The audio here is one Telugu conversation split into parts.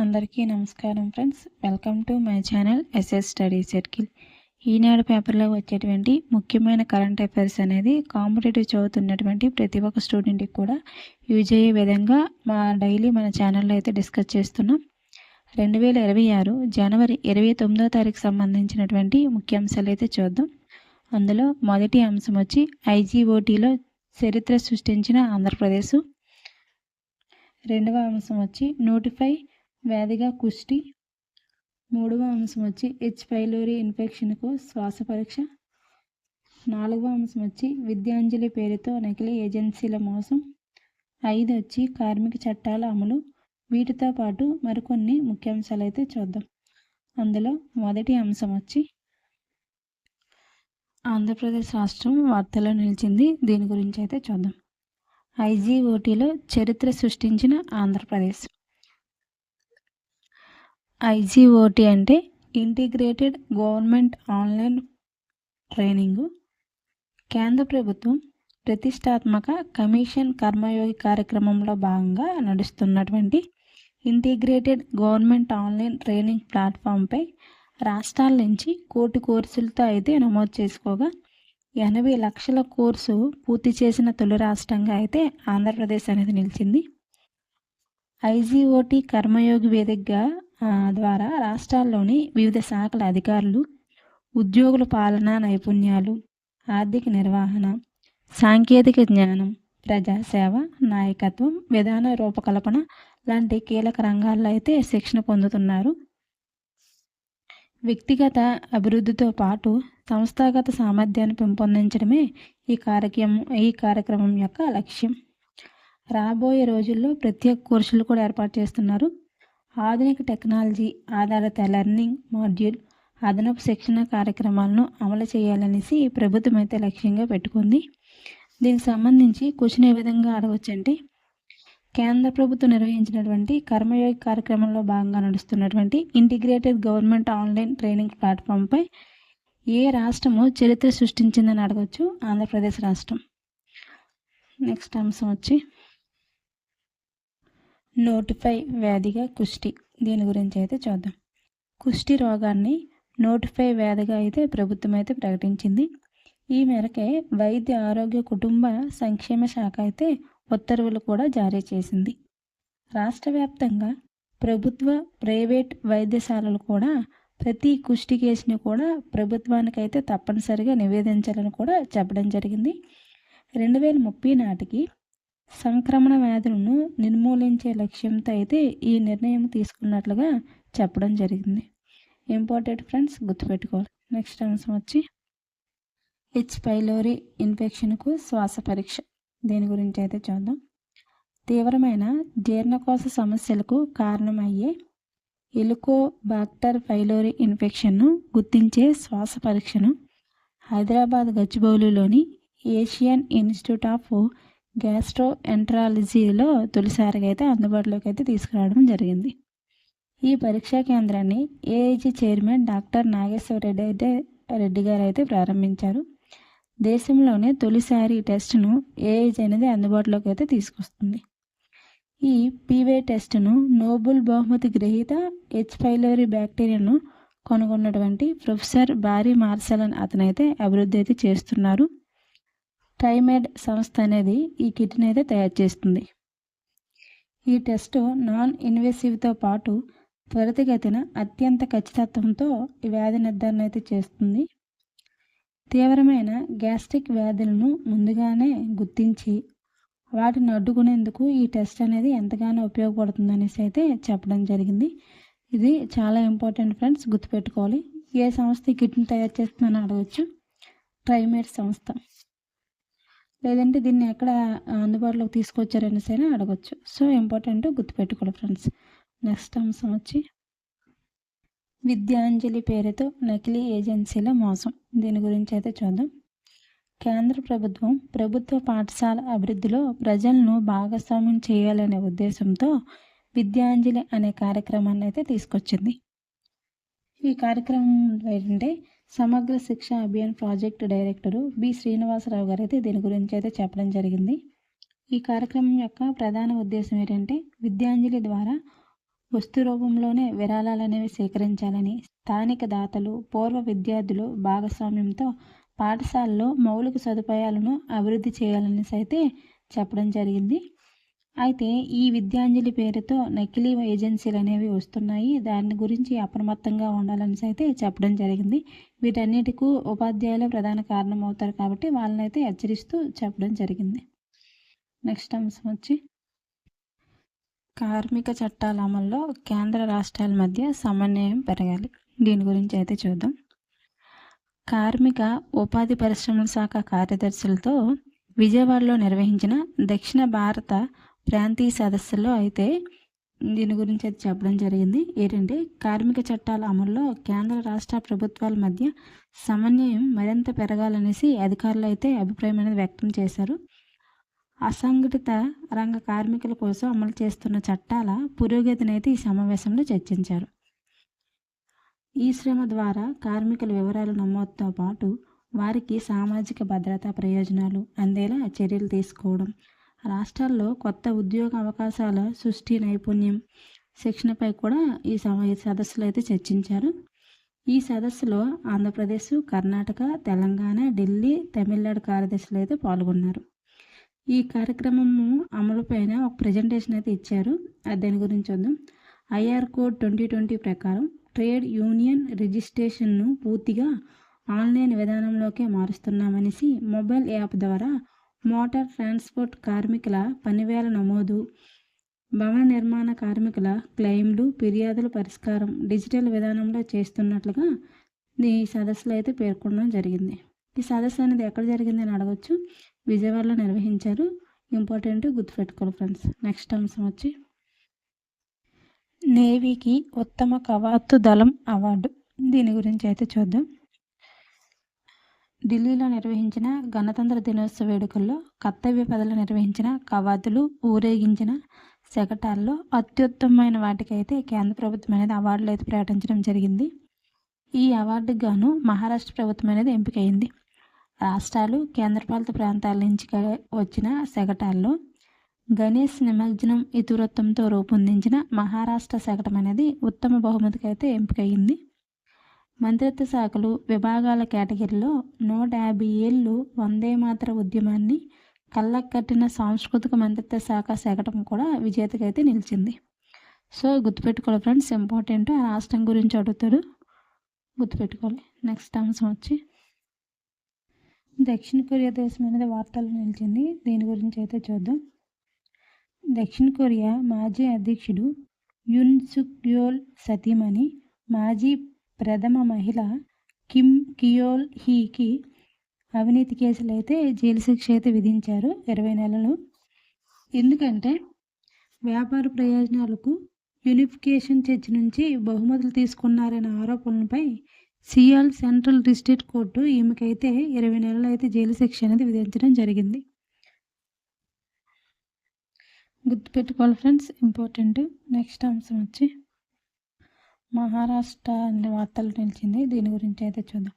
అందరికీ నమస్కారం friends. Welcome to my channel SS study circle. Eenadu పేపర్లో వచ్చేటువంటి ముఖ్యమైన కరెంట్ అఫైర్స్ అనేది కాంపిటేటివ్ చదువుతున్నటువంటి ప్రతి ఒక్క స్టూడెంట్కి కూడా యూజ్ అయ్యే విధంగా డైలీ మన ఛానల్లో అయితే డిస్కస్ చేస్తున్నాం. 2026 జనవరి 29వ తారీఖు సంబంధించినటువంటి ముఖ్యాంశాలు అయితే చూద్దాం. అందులో మొదటి అంశం వచ్చి ఐజీఓటీలో చరిత్ర సృష్టించిన ఆంధ్రప్రదేశ్. రెండవ అంశం వచ్చి నోటిఫై వ్యాధిగా కుష్టి. మూడవ అంశం వచ్చి హెచ్ పైలోరీ ఇన్ఫెక్షన్కు శ్వాస పరీక్ష. నాలుగవ అంశం వచ్చి విద్యాంజలి పేరుతో నకిలీ ఏజెన్సీల మోసం. 5 వచ్చి కార్మిక చట్టాల అమలు. వీటితో పాటు మరికొన్ని ముఖ్యాంశాలు అయితే చూద్దాం. అందులో మొదటి అంశం వచ్చి ఆంధ్రప్రదేశ్ రాష్ట్రం వార్తల్లో నిలిచింది. దీని గురించి అయితే చూద్దాం. ఐజీఓటీలో చరిత్ర సృష్టించిన ఆంధ్రప్రదేశ్. ఐజీఓటీ అంటే ఇంటిగ్రేటెడ్ గవర్నమెంట్ ఆన్లైన్ ట్రైనింగ్. కేంద్ర ప్రభుత్వం ప్రతిష్టాత్మక కమిషన్ కర్మయోగి కార్యక్రమంలో భాగంగా నడుస్తున్నటువంటి ఇంటిగ్రేటెడ్ గవర్నమెంట్ ఆన్లైన్ ట్రైనింగ్ ప్లాట్ఫామ్పై రాష్ట్రాల నుంచి కోటి కోర్సులతో అయితే నమోదు చేసుకోగా 80 లక్షల కోర్సు పూర్తి చేసిన తొలి రాష్ట్రంగా అయితే ఆంధ్రప్రదేశ్ అనేది నిలిచింది. ఐజీఓటీ కర్మయోగి వేదికగా ద్వారా రాష్ట్రాల్లోని వివిధ శాఖల అధికారులు, ఉద్యోగుల పాలనా నైపుణ్యాలు, ఆర్థిక నిర్వహణ, సాంకేతిక జ్ఞానం, ప్రజాసేవ, నాయకత్వం, విధాన రూపకల్పన లాంటి కీలక రంగాల్లో అయితే శిక్షణ పొందుతున్నారు. వ్యక్తిగత అభివృద్ధితో పాటు సంస్థాగత సామర్థ్యాన్ని పెంపొందించడమే ఈ కార్యక్రమం యొక్క లక్ష్యం. రాబోయే రోజుల్లో ప్రత్యేక కోర్సులు కూడా ఏర్పాటు చేస్తున్నారు. ఆధునిక టెక్నాలజీ ఆధారిత లెర్నింగ్ మాడ్యూల్, అదనపు శిక్షణ కార్యక్రమాలను అమలు చేయాలనేసి ప్రభుత్వం అయితే లక్ష్యంగా పెట్టుకుంది. దీనికి సంబంధించి క్వశ్చన్ ఏ విధంగా అడగవచ్చంటే, కేంద్ర ప్రభుత్వం నిర్వహించినటువంటి కర్మయోగి కార్యక్రమంలో భాగంగా నడుస్తున్నటువంటి ఇంటిగ్రేటెడ్ గవర్నమెంట్ ఆన్లైన్ ట్రైనింగ్ ప్లాట్ఫామ్పై ఏ రాష్ట్రము చరిత్ర సృష్టించిందని అడగవచ్చు. ఆంధ్రప్రదేశ్ రాష్ట్రం. నెక్స్ట్ అంశం వచ్చి నోటిఫై వ్యాధిగా కుష్టి. దీని గురించి అయితే చూద్దాం. కుష్టి రోగాన్ని నోటిఫై వ్యాధిగా అయితే ప్రభుత్వం అయితే ప్రకటించింది. ఈ మేరకే వైద్య ఆరోగ్య కుటుంబ సంక్షేమ శాఖ అయితే ఉత్తర్వులు కూడా జారీ చేసింది. రాష్ట్ర వ్యాప్తంగా ప్రభుత్వ, ప్రైవేట్ వైద్యశాలలు కూడా ప్రతి కుష్టి కేసుని కూడా ప్రభుత్వానికైతే తప్పనిసరిగా నివేదించాలని కూడా చెప్పడం జరిగింది. 2030 నాటికి సంక్రమణ వ్యాధులను నిర్మూలించే లక్ష్యంతో అయితే ఈ నిర్ణయం తీసుకున్నట్లుగా చెప్పడం జరిగింది. ఇంపార్టెంట్ ఫ్రెండ్స్, గుర్తుపెట్టుకోవాలి. నెక్స్ట్ అంశం వచ్చి హెచ్ పైలోరీ ఇన్ఫెక్షన్కు శ్వాస పరీక్ష. దీని గురించి అయితే చూద్దాం. తీవ్రమైన జీర్ణకోశ సమస్యలకు కారణమయ్యే హెలికోబాక్టర్ పైలోరీ ఇన్ఫెక్షన్ను గుర్తించే శ్వాస పరీక్షను హైదరాబాద్ గచ్చిబౌలిలోని ఏషియన్ ఇన్స్టిట్యూట్ ఆఫ్ గ్యాస్ట్రోఎంట్రాలజీలో తొలిసారిగా అయితే అందుబాటులోకి అయితే తీసుకురావడం జరిగింది. ఈ పరీక్షా కేంద్రాన్ని AIG chairman doctor Nageswara Reddy గారు అయితే ప్రారంభించారు. దేశంలోనే తొలిసారి ఈ టెస్టును ఏఐజీ అనేది అందుబాటులోకి అయితే తీసుకొస్తుంది. ఈ పీవై టెస్టును నోబెల్ బహుమతి గ్రహీత హెచ్ పైలోరీ బ్యాక్టీరియాను కనుగొన్నటువంటి ప్రొఫెసర్ బారీ మార్సెల్ అని అతనైతే అభివృద్ధి అయితే చేస్తున్నారు. ట్రైమెడ్ సంస్థ అనేది ఈ కిట్ని అయితే తయారు చేస్తుంది. ఈ టెస్టు నాన్ ఇన్వేసివ్తో పాటు త్వరితగతిన అత్యంత ఖచ్చితత్వంతో ఈ వ్యాధి నిర్ధారణ అయితే చేస్తుంది. తీవ్రమైన గ్యాస్ట్రిక్ వ్యాధులను ముందుగానే గుర్తించి వాటిని అడ్డుకునేందుకు ఈ టెస్ట్ అనేది ఎంతగానో ఉపయోగపడుతుంది అనేసి అయితే చెప్పడం జరిగింది. ఇది చాలా ఇంపార్టెంట్ ఫ్రెండ్స్, గుర్తుపెట్టుకోవాలి. ఏ సంస్థ ఈ కిట్ని తయారు చేస్తుందని అడగచ్చు. ట్రైమెడ్ సంస్థ. లేదంటే దీన్ని ఎక్కడ అందుబాటులోకి తీసుకొచ్చారనేసి అయినా అడగచ్చు. సో ఇంపార్టెంట్, గుర్తుపెట్టుకోవాలి ఫ్రెండ్స్. నెక్స్ట్ అంశం వచ్చి విద్యాంజలి పేరుతో నకిలీ ఏజెన్సీల మోసం. దీని గురించి అయితే చూద్దాం. కేంద్ర ప్రభుత్వం ప్రభుత్వ పాఠశాల అభివృద్ధిలో ప్రజలను భాగస్వామ్యం చేయాలనే ఉద్దేశంతో విద్యాంజలి అనే కార్యక్రమాన్ని అయితే తీసుకొచ్చింది. ఈ కార్యక్రమం ఏంటంటే Samagra Shiksha Abhiyan project director B Srinivasarao garu అయితే దీని గురించి అయితే చెప్పడం జరిగింది. ఈ కార్యక్రమం యొక్క ప్రధాన ఉద్దేశం ఏంటంటే విద్యాంజలి ద్వారా వస్తు రూపంలోనే విరాళాలనేవి సేకరించాలని, స్థానిక దాతలు, పూర్వ విద్యార్థులు భాగస్వామ్యంతో పాఠశాలలో మౌలిక సదుపాయాలను అభివృద్ధి చేయాలనేసి అయితే చెప్పడం జరిగింది. అయితే ఈ విద్యాంజలి పేరుతో నకిలీ ఏజెన్సీలు అనేవి వస్తున్నాయి. దాని గురించి అప్రమత్తంగా ఉండాలనేసి అయితే చెప్పడం జరిగింది. వీటన్నిటికీ ఉపాధ్యాయులే ప్రధాన కారణం అవుతారు కాబట్టి వాళ్ళనైతే హెచ్చరిస్తూ చెప్పడం జరిగింది. నెక్స్ట్ అంశం వచ్చి కార్మిక చట్టాల అమల్లో కేంద్ర రాష్ట్రాల మధ్య సమన్వయం పెరగాలి. దీని గురించి అయితే చూద్దాం. కార్మిక ఉపాధి పరిశ్రమల శాఖ కార్యదర్శులతో విజయవాడలో నిర్వహించిన దక్షిణ భారత ప్రాంతీయ సదస్సులో అయితే దీని గురించి అయితే చెప్పడం జరిగింది. ఏంటంటే కార్మిక చట్టాల అమల్లో కేంద్ర రాష్ట్ర ప్రభుత్వాల మధ్య సమన్వయం మరింత పెరగాలనేసి అధికారులు అయితే అభిప్రాయం అనేది వ్యక్తం చేశారు. అసంఘటిత రంగ కార్మికుల కోసం అమలు చేస్తున్న చట్టాల పురోగతిని అయితే ఈ సమావేశంలో చర్చించారు. ఈ శ్రమ ద్వారా కార్మికుల వివరాల నమోదుతో పాటు వారికి సామాజిక భద్రతా ప్రయోజనాలు అందేలా చర్యలు తీసుకోవడం, రాష్ట్రాల్లో కొత్త ఉద్యోగ అవకాశాల సృష్టి, నైపుణ్యం శిక్షణపై కూడా ఈ సదస్సులో అయితే చర్చించారు. ఈ సదస్సులో ఆంధ్రప్రదేశ్, కర్ణాటక, తెలంగాణ, ఢిల్లీ, తమిళనాడు కార్యదర్శులు అయితే పాల్గొన్నారు. ఈ కార్యక్రమము అమలుపైన ఒక ప్రజెంటేషన్ అయితే ఇచ్చారు. దాని గురించి చూద్దాం. ఐఆర్ కోడ్ 2020 ప్రకారం ట్రేడ్ యూనియన్ రిజిస్ట్రేషన్ను పూర్తిగా ఆన్లైన్ విధానంలోకే మారుస్తున్నామనేసి మొబైల్ యాప్ ద్వారా మోటార్ ట్రాన్స్పోర్ట్ కార్మికుల పనివేళ నమోదు, భవన నిర్మాణ కార్మికుల క్లెయిమ్లు, ఫిర్యాదుల పరిష్కారం డిజిటల్ విధానంలో చేస్తున్నట్లుగా ఈ సదస్సులో అయితే పేర్కొనడం జరిగింది. ఈ సదస్సు అనేది ఎక్కడ జరిగింది అని అడగచ్చు. విజయవాడలో నిర్వహించారు. ఇంపార్టెంట్ గుర్తుపెట్టుకోవాలి ఫ్రెండ్స్. నెక్స్ట్ అంశం వచ్చి నేవీకి ఉత్తమ కవాతు దళం అవార్డు. దీని గురించి అయితే చూద్దాం. ఢిల్లీలో నిర్వహించిన గణతంత్ర దినోత్సవ వేడుకల్లో కర్తవ్య పదలు నిర్వహించిన కవాతులు, ఊరేగించిన శకటాల్లో అత్యుత్తమమైన వాటికైతే కేంద్ర ప్రభుత్వం అనేది అవార్డులు అయితే ప్రకటించడం జరిగింది. ఈ అవార్డుకు గాను మహారాష్ట్ర ప్రభుత్వం అనేది ఎంపికైంది. రాష్ట్రాలు, కేంద్రపాలిత ప్రాంతాల నుంచి వచ్చిన శకటాల్లో గణేష్ నిమజ్జనం ఇతివృత్తంతో రూపొందించిన మహారాష్ట్ర శకటం అనేది ఉత్తమ బహుమతికి అయితే ఎంపికయింది. మంత్రిత్వ శాఖలు, విభాగాల కేటగిరీలో 150 ఏళ్ళు వందే మాతర ఉద్యమాన్ని కళ్ళకట్టిన సాంస్కృతిక మంత్రిత్వ శాఖ శకటం కూడా విజేతగా అయితే నిలిచింది. సో గుర్తుపెట్టుకోవాలి ఫ్రెండ్స్, ఇంపార్టెంట్. ఆ రాష్ట్రం గురించి అడుగుతాడు, గుర్తుపెట్టుకోవాలి. నెక్స్ట్ అంశం వచ్చి దక్షిణ కొరియా దేశం అనేది వార్తల్లో నిలిచింది. దీని గురించి అయితే చూద్దాం. దక్షిణ కొరియా మాజీ అధ్యక్షుడు యున్ సుక్ యోల్ సతీమణి, మాజీ ప్రథమ మహిళ కిమ్ కియోల్ హీకి అవినీతి కేసులు అయితే జైలు శిక్ష అయితే విధించారు 20 నెలలు. ఎందుకంటే వ్యాపార ప్రయోజనాలకు యూనిఫికేషన్ చర్చ్ నుంచి బహుమతులు తీసుకున్నారనే ఆరోపణలపై సియాల్ సెంట్రల్ డిస్ట్రిక్ట్ కోర్టు ఈమెకైతే 20 నెలలు అయితే జైలు శిక్ష అనేది విధించడం జరిగింది. గుర్తుపెట్టుకోవాలి ఫ్రెండ్స్, ఇంపార్టెంట్. నెక్స్ట్ అంశం వచ్చి మహారాష్ట్ర అనే వార్తలు నిలిచింది. దీని గురించి అయితే చూద్దాం.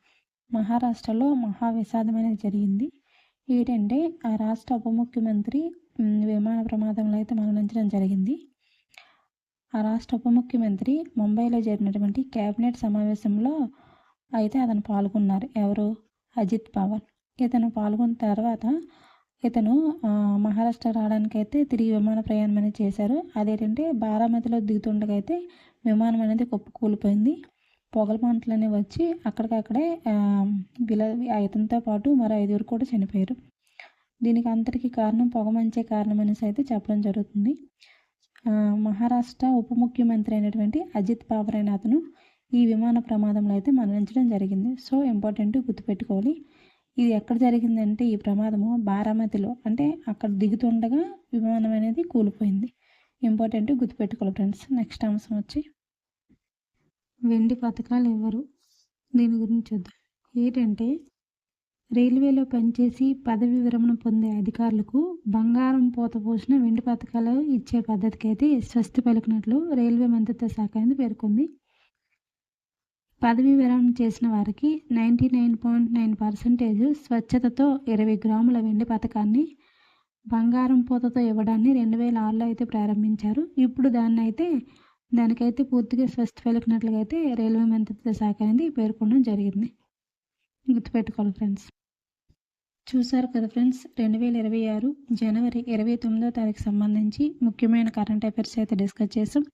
మహారాష్ట్రలో మహా విషాదం అనేది జరిగింది. ఏంటంటే ఆ రాష్ట్ర ఉప ముఖ్యమంత్రి విమాన ప్రమాదంలో అయితే మరణించడం జరిగింది. ఆ రాష్ట్ర ఉప ముఖ్యమంత్రి ముంబైలో జరిగినటువంటి కేబినెట్ సమావేశంలో అయితే అతను పాల్గొన్నారు. ఎవరు? అజిత్ పవార్. ఇతను పాల్గొన్న తర్వాత ఇతను మహారాష్ట్ర రావడానికి అయితే తిరిగి విమాన ప్రయాణం అనేది చేశారు. అదేంటంటే బారామతిలో దిగుతుండగా అయితే విమానం అనేది కూలిపోయింది. పొగల మంటలు అనేవి వచ్చి అక్కడికక్కడే ఇతనితో పాటు మరో 5 కూడా చనిపోయారు. దీనికి అంతటికీ కారణం పొగమంచే కారణం అనేసి అయితే చెప్పడం జరుగుతుంది. మహారాష్ట్ర ఉప ముఖ్యమంత్రి అయినటువంటి అజిత్ పవార్ అయిన అతను ఈ విమాన ప్రమాదంలో అయితే మరణించడం జరిగింది. సో ఇంపార్టెంట్, గుర్తుపెట్టుకోవాలి. ఇది ఎక్కడ జరిగిందంటే ఈ ప్రమాదము బారామతిలో, అంటే అక్కడ దిగుతుండగా విమానం అనేది కూలిపోయింది. ఇంపార్టెంట్, గుర్తుపెట్టుకోవాలి ఫ్రెండ్స్. నెక్స్ట్ అంశం వచ్చి వెండి పథకాలు ఎవరు? దీని గురించి చూద్దాం. ఏంటంటే రైల్వేలో పనిచేసి పదవి విరమణ పొందే అధికారులకు బంగారం పూత పోసిన వెండి పథకాలు ఇచ్చే పద్ధతికి అయితే స్వస్తి పలికినట్లు రైల్వే మంత్రిత్వ శాఖ అనేది పేర్కొంది. పదవి విరమణ చేసిన వారికి 99.9% స్వచ్ఛతతో 20 గ్రాముల వెండి పథకాన్ని బంగారం పూతతో ఇవ్వడాన్ని 2006లో అయితే ప్రారంభించారు. ఇప్పుడు దాన్ని అయితే దానికైతే పూర్తిగా స్వస్తి పలికినట్లుగా అయితే రైల్వే మంత్రిత్వ శాఖ అనేది పేర్కొనడం జరిగింది. గుర్తుపెట్టుకోవాలి ఫ్రెండ్స్. చూసారు కదా ఫ్రెండ్స్, 2026 జనవరి 29వ తారీఖు సంబంధించి ముఖ్యమైన కరెంట్ అఫైర్స్ అయితే డిస్కస్ చేసాం.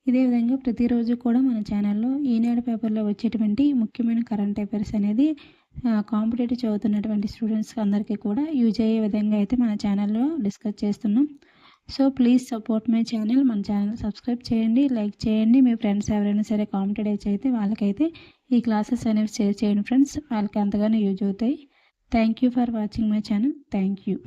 ఇదే విధంగా ప్రతిరోజు కూడా మన ఛానల్లో ఈనాడు పేపర్లో వచ్చేటువంటి ముఖ్యమైన కరెంట్ అఫైర్స్ అనేది కాంపిటేటివ్ చదువుతున్నటువంటి స్టూడెంట్స్ అందరికీ కూడా యూజ్ అయ్యే విధంగా అయితే మన ఛానల్లో డిస్కస్ చేస్తున్నాం. So please support my channel. మన ఛానల్ సబ్స్క్రైబ్ చేయండి, లైక్ చేయండి. మీ ఫ్రెండ్స్ ఎవరైనా సరే కాంపిటేటివ్ అయితే వాళ్ళకైతే ఈ క్లాసెస్ అనేవి షేర్ చేయండి ఫ్రెండ్స్. వాళ్ళకి ఎంతగానో యూజ్ అవుతాయి. Thank you for watching my channel. Thank you.